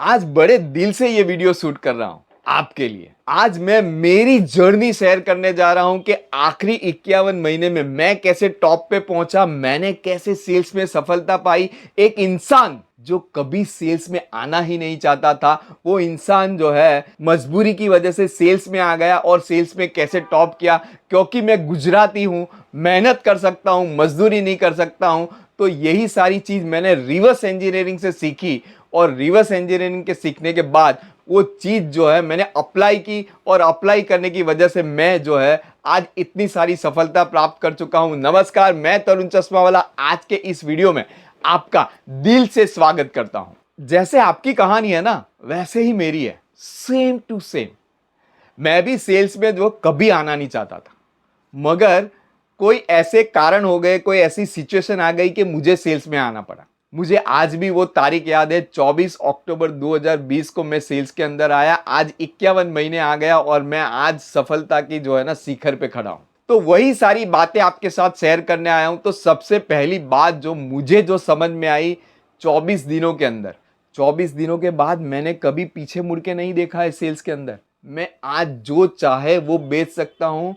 आज बड़े दिल से ये वीडियो शूट कर रहा हूं आपके लिए। आज मैं मेरी जर्नी शेयर करने जा रहा हूं कि आखिरी 51 महीने में मैं कैसे टॉप पे पहुंचा, मैंने कैसे सेल्स में सफलता पाई। एक इंसान जो कभी सेल्स में आना ही नहीं चाहता था, वो इंसान जो है मजबूरी की वजह से सेल्स में आ गया और सेल्स में कैसे टॉप किया। क्योंकि मैं गुजराती हूं, मेहनत कर सकता हूं, मजदूरी नहीं कर सकता हूं। तो यही सारी चीज मैंने रिवर्स इंजीनियरिंग से सीखी और रिवर्स इंजीनियरिंग के सीखने के बाद वो चीज जो है मैंने अप्लाई की और अप्लाई करने की वजह से मैं जो है आज इतनी सारी सफलता प्राप्त कर चुका हूं। नमस्कार, मैं तरुण चश्मा वाला आज के इस वीडियो में आपका दिल से स्वागत करता हूं। जैसे आपकी कहानी है ना, वैसे ही मेरी है, सेम टू सेम। मैं भी सेल्स में जो कभी आना नहीं चाहता था, मगर कोई ऐसे कारण हो गए, कोई ऐसी सिचुएशन आ गई कि मुझे सेल्स में आना पड़ा। मुझे आज भी वो तारीख याद है, 24 अक्टूबर 2020 को मैं सेल्स के अंदर आया। आज 51 महीने आ गया और मैं आज सफलता की जो है ना शिखर पे खड़ा हूं। तो वही सारी बातें आपके साथ शेयर करने आया हूं। तो सबसे पहली बात जो मुझे जो समझ में आई 24 दिनों के अंदर, 24 दिनों के बाद मैंने कभी पीछे मुड़ के नहीं देखा है सेल्स के अंदर। मैं आज जो चाहे वो बेच सकता हूं।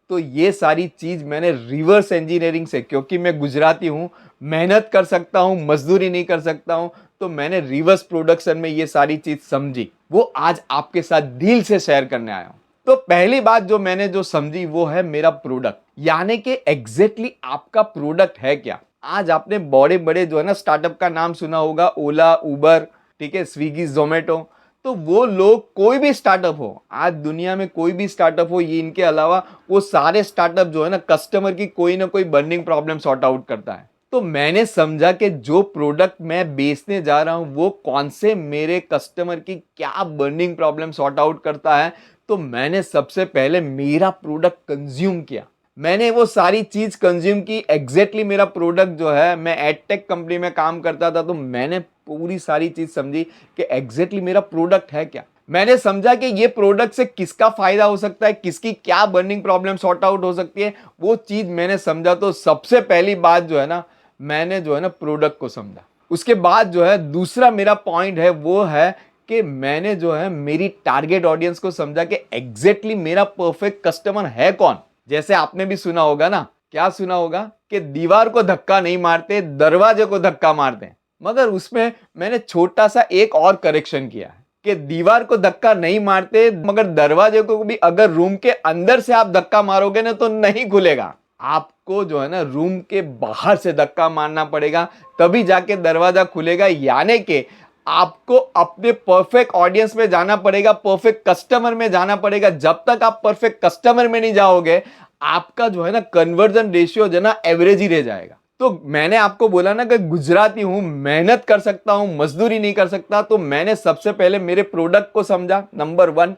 तो ये सारी चीज मैंने रिवर्स इंजीनियरिंग से, क्योंकि मैं गुजराती हूं, मेहनत कर सकता हूं, मजदूरी नहीं कर सकता हूं, तो मैंने रिवर्स प्रोडक्शन में ये सारी चीज समझी, वो आज आपके साथ दिल से शेयर करने आया हूं। तो पहली बात जो मैंने जो समझी वो है मेरा प्रोडक्ट, यानी कि एग्जैक्टली आपका प्रोडक्ट है क्या। आज आपने बड़े बड़े जो है ना स्टार्टअप का नाम सुना होगा, ओला, उबर, ठीक है, स्विगी, जोमेटो। तो वो लोग, कोई भी स्टार्टअप हो, आज दुनिया में कोई भी स्टार्टअप हो, ये इनके अलावा वो सारे स्टार्टअप जो है ना कस्टमर की कोई ना कोई बर्निंग प्रॉब्लम सॉर्ट आउट करता है। तो मैंने समझा कि जो प्रोडक्ट मैं बेचने जा रहा हूं वो कौन से मेरे कस्टमर की क्या बर्निंग प्रॉब्लम सॉर्ट आउट करता है। तो मैंने सबसे पहले मेरा प्रोडक्ट कंज्यूम किया, मैंने वो सारी चीज कंज्यूम की। एग्जैक्टली मेरा प्रोडक्ट जो है, मैं एडटेक कंपनी में काम करता था, तो मैंने पूरी सारी चीज समझी कि एग्जैक्टली मेरा प्रोडक्ट है क्या। मैंने समझा कि ये प्रोडक्ट से किसका फायदा हो सकता है, किसकी क्या बर्निंग प्रॉब्लम सॉर्ट आउट हो सकती है, वो चीज मैंने समझा। तो सबसे पहली बात जो है ना, मैंने जो है ना प्रोडक्ट को समझा। उसके बाद जो है दूसरा मेरा पॉइंट है वो है कि मैंने जो है मेरी टारगेट ऑडियंस को समझा कि एग्जैक्टली मेरा परफेक्ट कस्टमर है कौन। जैसे आपने भी सुना होगा ना, क्या सुना होगा कि दीवार को धक्का नहीं मारते, दरवाजे को धक्का मारते हैं। मगर उसमें मैंने छोटा सा एक और करेक्शन किया है कि दीवार को धक्का नहीं मारते, मगर दरवाजे को भी अगर रूम के अंदर से आप धक्का मारोगे ना तो नहीं खुलेगा। आपको जो है ना रूम के बाहर से धक्का मारना पड़ेगा, तभी जाके दरवाजा खुलेगा। यानी कि आपको अपने परफेक्ट ऑडियंस में जाना पड़ेगा, परफेक्ट कस्टमर में जाना पड़ेगा। जब तक आप परफेक्ट कस्टमर में नहीं जाओगे, आपका जो है ना कन्वर्जन रेशियो जो है ना एवरेज ही रह जाएगा। तो मैंने आपको बोला ना कि गुजराती हूं, मेहनत कर सकता हूं, मजदूरी नहीं कर सकता। तो मैंने सबसे पहले मेरे प्रोडक्ट को समझा, नंबर 1।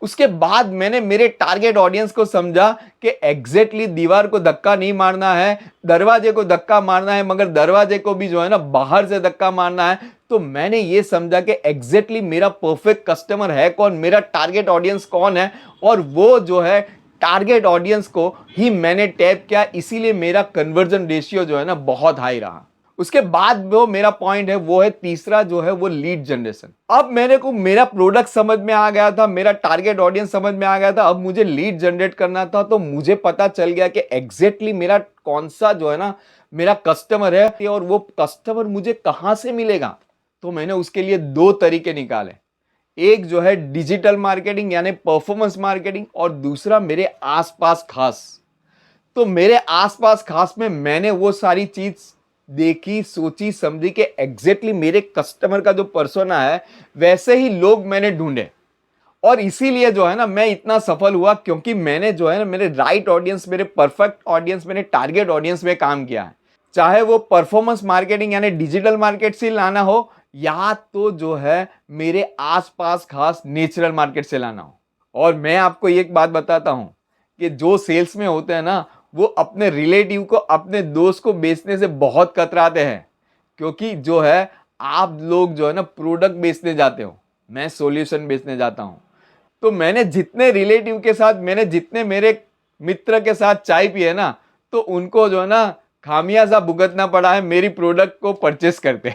उसके बाद मैंने मेरे टारगेट ऑडियंस को समझा कि एग्जैक्टली दीवार को धक्का नहीं मारना है, दरवाजे को धक्का मारना है, मगर दरवाजे को भी जो है ना बाहर से धक्का मारना है। तो मैंने ये समझा कि एग्जैक्टली मेरा परफेक्ट कस्टमर है कौन, मेरा टारगेट ऑडियंस कौन है, और वो जो है टारगेट ऑडियंस को ही मैंने टैप किया। इसीलिए मेरा कन्वर्जन रेशियो जो है ना बहुत हाई रहा। उसके बाद वो मेरा पॉइंट है वो है तीसरा, जो है वो लीड जनरेशन। अब मेरे को मेरा प्रोडक्ट समझ में आ गया था, मेरा टारगेट ऑडियंस समझ में आ गया था, अब मुझे लीड जनरेट करना था। तो मुझे पता चल गया कि एग्जैक्टली मेरा कौन सा जो है ना मेरा कस्टमर है और वो कस्टमर मुझे कहां से मिलेगा। तो मैंने उसके लिए दो तरीके निकाले, एक जो है डिजिटल मार्केटिंग यानी परफॉर्मेंस मार्केटिंग, और दूसरा मेरे आसपास खास। तो मेरे आसपास खास में मैंने वो सारी चीज देखी, सोची, समझी कि एग्जैक्टली मेरे कस्टमर का जो पर्सोना है वैसे ही लोग मैंने ढूंढे। और इसीलिए जो है ना मैं इतना सफल हुआ, क्योंकि मैंने जो है ना मेरे राइट ऑडियंस, मेरे परफेक्ट ऑडियंस, मेरे टारगेट ऑडियंस में काम किया है। चाहे वो परफॉर्मेंस मार्केटिंग यानी डिजिटल मार्केट से लाना हो, या तो जो है मेरे आसपास खास नेचुरल मार्केट से लाना हो। और मैं आपको एक बात बताता हूं कि जो सेल्स में होते हैं ना, वो अपने रिलेटिव को, अपने दोस्त को बेचने से बहुत कतराते हैं। क्योंकि जो है आप लोग जो है ना प्रोडक्ट बेचने जाते हो, मैं सॉल्यूशन बेचने जाता हूं। तो मैंने जितने रिलेटिव के साथ, मैंने जितने मेरे मित्र के साथ चाय पी है ना, तो उनको जो है ना खामियाजा भुगतना पड़ा है मेरी प्रोडक्ट को परचेस करते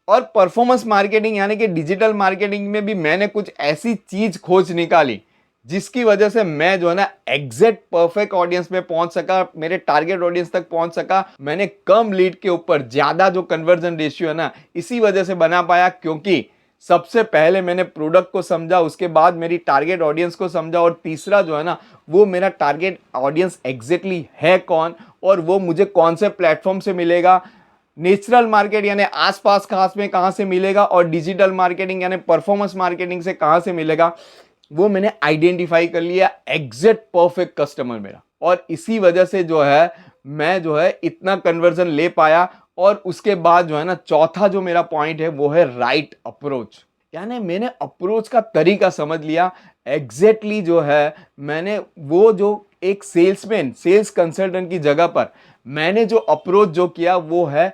और परफॉर्मेंस मार्केटिंग यानी कि डिजिटल मार्केटिंग में भी मैंने कुछ ऐसी चीज खोज निकाली जिसकी वजह से मैं जो है ना एग्जैक्ट परफेक्ट ऑडियंस में पहुंच सका, मेरे टारगेट ऑडियंस तक पहुंच सका। मैंने कम लीड के ऊपर ज्यादा जो कन्वर्जन रेशियो है ना इसी वजह से बना पाया, क्योंकि सबसे पहले मैंने प्रोडक्ट को समझा, उसके बाद मेरी टारगेट ऑडियंस को समझा, और तीसरा जो है ना वो मेरा टारगेट ऑडियंस एग्जैक्टली है कौन और वो मुझे कौन से प्लेटफॉर्म से मिलेगा, नेचुरल मार्केट यानी आसपास खास में कहां से मिलेगा, और डिजिटल मार्केटिंग यानी परफॉर्मेंस मार्केटिंग से कहां से मिलेगा, वो मैंने आइडेंटिफाई कर लिया एग्जैक्ट परफेक्ट कस्टमर मेरा। और इसी वजह से जो है मैं जो है इतना कन्वर्जन ले पाया। और उसके बाद जो है ना चौथा जो मेरा पॉइंट है वो है राइट अप्रोच, यानी मैंने अप्रोच का तरीका समझ लिया एग्जैक्टली जो है मैंने वो जो एक सेल्समैन सेल्स कंसल्टेंट की जगह पर मैंने जो अप्रोच जो किया वो है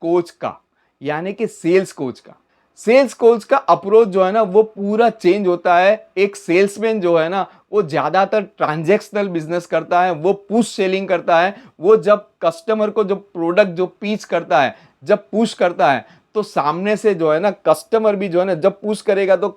कोच का, यानी कि सेल्स कोच का। सेल्स कोच का अप्रोच जो है ना वो पूरा चेंज होता है। एक सेल्समैन जो है ना वो ज्यादातर ट्रांजैक्शनल बिजनेस करता है, वो पुश सेलिंग करता है। वो जब कस्टमर को जो प्रोडक्ट जो पिच करता है, जब पुश करता है, तो सामने से जो है ना कस्टमर भी जो है ना जब पुश करेगा तो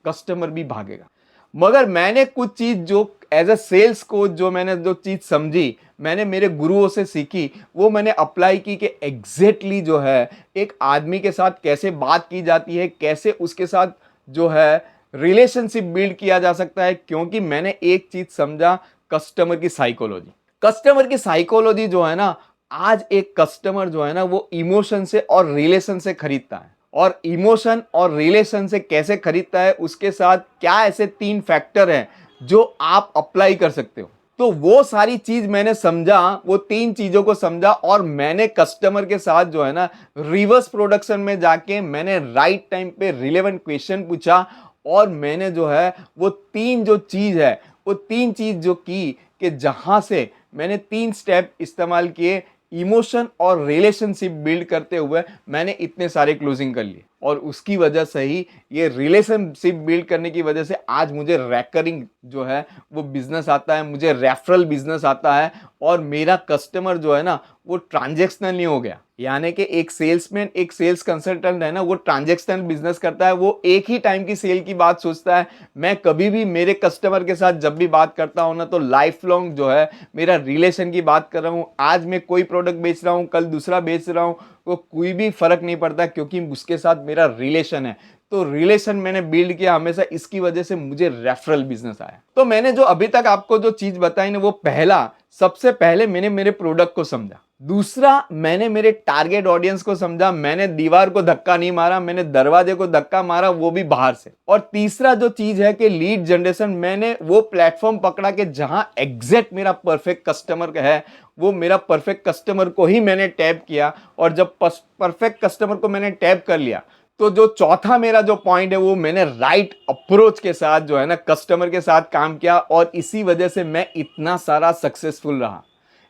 कस्टमर भी भागेगा। मगर मैंने कुछ चीज जो एज अ सेल्स कोच जो मैंने जो चीज समझी, मैंने मेरे गुरुओं से सीखी, वो मैंने अप्लाई की कि एग्जैक्टली जो है एक आदमी के साथ कैसे बात की जाती है, कैसे उसके साथ जो है रिलेशनशिप बिल्ड किया जा सकता है। क्योंकि मैंने एक चीज समझा, कस्टमर की साइकोलॉजी। कस्टमर की साइकोलॉजी जो है ना, आज एक कस्टमर जो है ना वो इमोशन से और रिलेशन से खरीदता है। और इमोशन और रिलेशन से कैसे खरीदता है, उसके साथ क्या ऐसे 3 फैक्टर हैं जो आप अप्लाई कर सकते हो। तो वो सारी चीज मैंने समझा, वो 3 चीजों को समझा, और मैंने कस्टमर के साथ जो है ना रिवर्स प्रोडक्शन में जाके मैंने राइट टाइम पे रिलेवेंट क्वेश्चन पूछा। और मैंने जो है वो 3 जो चीज है, वो 3 चीज जो की कि जहां से मैंने 3 स्टेप इस्तेमाल किए, इमोशन और रिलेशनशिप बिल्ड करते हुए मैंने इतने सारे क्लोजिंग कर लिए। और उसकी वजह से ही ये रिलेशनशिप बिल्ड करने की वजह से आज मुझे रैकरिंग जो है वो बिजनेस आता है, मुझे रेफरल बिजनेस आता है, और मेरा कस्टमर जो है ना वो ट्रांजैक्शनल नहीं हो गया। यानी कि एक सेल्समैन एक सेल्स कंसल्टेंट है ना वो ट्रांजैक्शनल बिजनेस करता है, वो एक ही टाइम की सेल की बात सोचता है। मैं कभी भी मेरे कस्टमर के साथ जब भी बात करता हूं ना तो लाइफ लॉन्ग जो है मेरा रिलेशन की बात कर रहा हूं। आज मैं कोई प्रोडक्ट बेच रहा हूं, कल दूसरा बेच रहा हूं, वो कोई भी फर्क नहीं पड़ता, क्योंकि उसके साथ मेरा रिलेशन है। तो रिलेशन मैंने बिल्ड किया हमेशा, इसकी वजह से मुझे रेफरल बिजनेस आया। तो मैंने जो अभी तक आपको जो चीज बताई ना, वो पहला, सबसे पहले मैंने मेरे प्रोडक्ट को समझा। दूसरा, मैंने मेरे टारगेट ऑडियंस को समझा। मैंने दीवार को धक्का नहीं मारा, मैंने दरवाजे को धक्का मारा, वो भी बाहर से। और तीसरा जो चीज है कि लीड जनरेशन, मैंने वो प्लेटफॉर्म पकड़ा कि जहां एग्जैक्ट मेरा परफेक्ट कस्टमर है, वो मेरा परफेक्ट कस्टमर को ही मैंने टैप किया। और जब परफेक्ट कस्टमर को मैंने टैप कर लिया, तो जो चौथा मेरा जो पॉइंट है वो मैंने राइट अप्रोच के साथ जो है ना कस्टमर के साथ काम किया, और इसी वजह से मैं इतना सारा सक्सेसफुल रहा।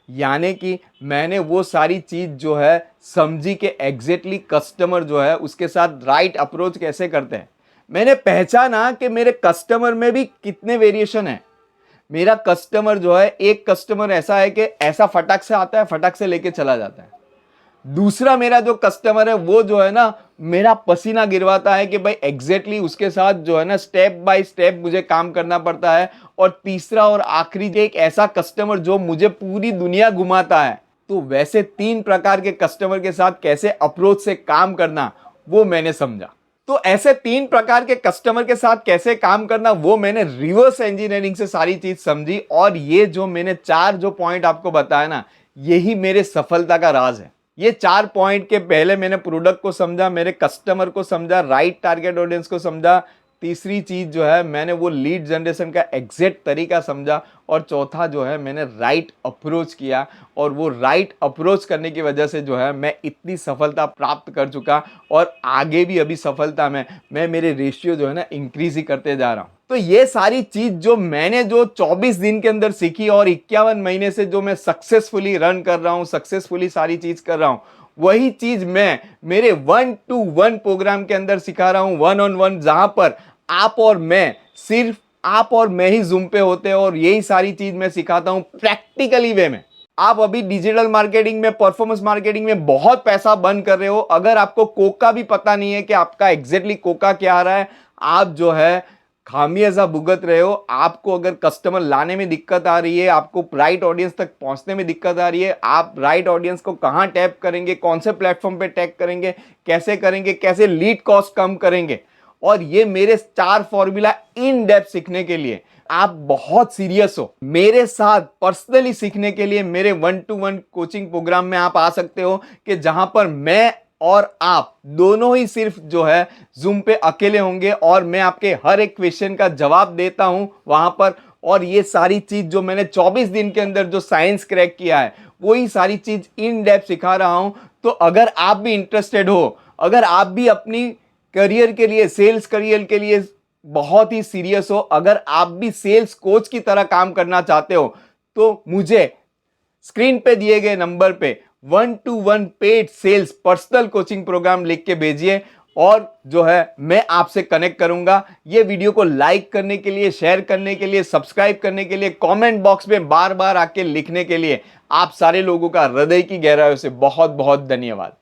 यानी कि मैंने वो सारी चीज जो है समझी कि एग्जैक्टली कस्टमर जो है उसके साथ राइट अप्रोच कैसे करते हैं। मैंने पहचाना कि मेरे कस्टमर में भी कितने वेरिएशन है। मेरा कस्टमर जो है, एक कस्टमर ऐसा है कि ऐसा फटाक से आता है, फटाक से लेके चला जाता है। दूसरा मेरा जो कस्टमर है वो जो है ना मेरा पसीना गिरवाता है कि भाई एग्जैक्टली उसके साथ जो है ना स्टेप बाय स्टेप मुझे काम करना पड़ता है। और तीसरा और आखिरी एक ऐसा कस्टमर जो मुझे पूरी दुनिया घुमाता है। तो वैसे 3 प्रकार के कस्टमर के साथ कैसे अप्रोच से काम करना, वो मैंने समझा। तो ऐसे 3 प्रकार के कस्टमर के साथ कैसे काम करना, वो मैंने रिवर्स इंजीनियरिंग से सारी चीज समझी। और ये जो मैंने 4 जो पॉइंट आपको बताया ना, यही मेरे सफलता का राज है। ये 4 पॉइंट के पहले मैंने प्रोडक्ट को समझा, मेरे कस्टमर को समझा, राइट टारगेट ऑडियंस को समझा। तीसरी चीज जो है मैंने वो लीड जनरेशन का एग्जैक्ट तरीका समझा। और चौथा जो है मैंने राइट अप्रोच किया। और वो राइट अप्रोच करने की वजह से जो है मैं इतनी सफलता प्राप्त कर चुका, और आगे भी अभी सफलता में मैं मेरे रेशियो जो है ना इंक्रीज ही करते जा रहा हूं। तो ये सारी चीज जो मैंने जो 24 दिन के अंदर सीखी, और 51 महीने से जो मैं सक्सेसफुली रन कर रहा हूं, सक्सेसफुली सारी चीज कर रहा हूं, वही चीज मैं मेरे 1-to-1 प्रोग्राम के अंदर सिखा रहा हूं, 1-on-1, जहां पर आप और मैं, सिर्फ आप और मैं ही जूम पे होते हैं। और यही सारी चीज मैं सिखाता हूं प्रैक्टिकली वे में। आप अभी डिजिटल मार्केटिंग में, परफॉर्मेंस मार्केटिंग में बहुत पैसा बर्न कर रहे हो, अगर आपको कोका भी पता नहीं है कि आपका एग्जैक्टली कोका क्या आ रहा है, आप जो है खामियाजा भुगत रहे हो। आपको अगर कस्टमर लाने में दिक्कत आ रही है, आपको राइट ऑडियंस तक पहुंचने में दिक्कत आ रही है, आप राइट ऑडियंस को कहां टैप करेंगे, कौन से प्लेटफॉर्म पे टैग करेंगे, कैसे लीड कॉस्ट कम करेंगे, और ये मेरे 4 फॉर्मूला इन डेप्थ सीखने के लिए आप बहुत सीरियस हो, मेरे साथ पर्सनली सीखने के लिए मेरे 1-to-1 कोचिंग प्रोग्राम में आप आ सकते हो, कि जहां पर मैं और आप दोनों ही सिर्फ जो है जूम पे अकेले होंगे, और मैं आपके हर एक क्वेश्चन का जवाब देता हूं वहां पर। और ये सारी चीज जो मैंने 24 दिन के अंदर जो साइंस क्रैक किया है, वही सारी चीज इन डेप्थ सिखा रहा हूं। तो अगर आप भी इंटरेस्टेड हो, अगर आप भी अपनी करियर के लिए, सेल्स करियर के लिए बहुत ही सीरियस हो, अगर आप भी सेल्स कोच की तरह काम करना चाहते हो, तो मुझे स्क्रीन पे दिए गए नंबर पे 1-to-1 paid sales personal coaching program लिख के भेजिए, और जो है मैं आपसे कनेक्ट करूंगा। ये वीडियो को लाइक करने के लिए, शेयर करने के लिए, सब्सक्राइब करने के लिए, कमेंट बॉक्स में बार बार आके लिखने के लिए आप सारे लोगों का हृदय की गहराइयों से बहुत बहुत धन्यवाद।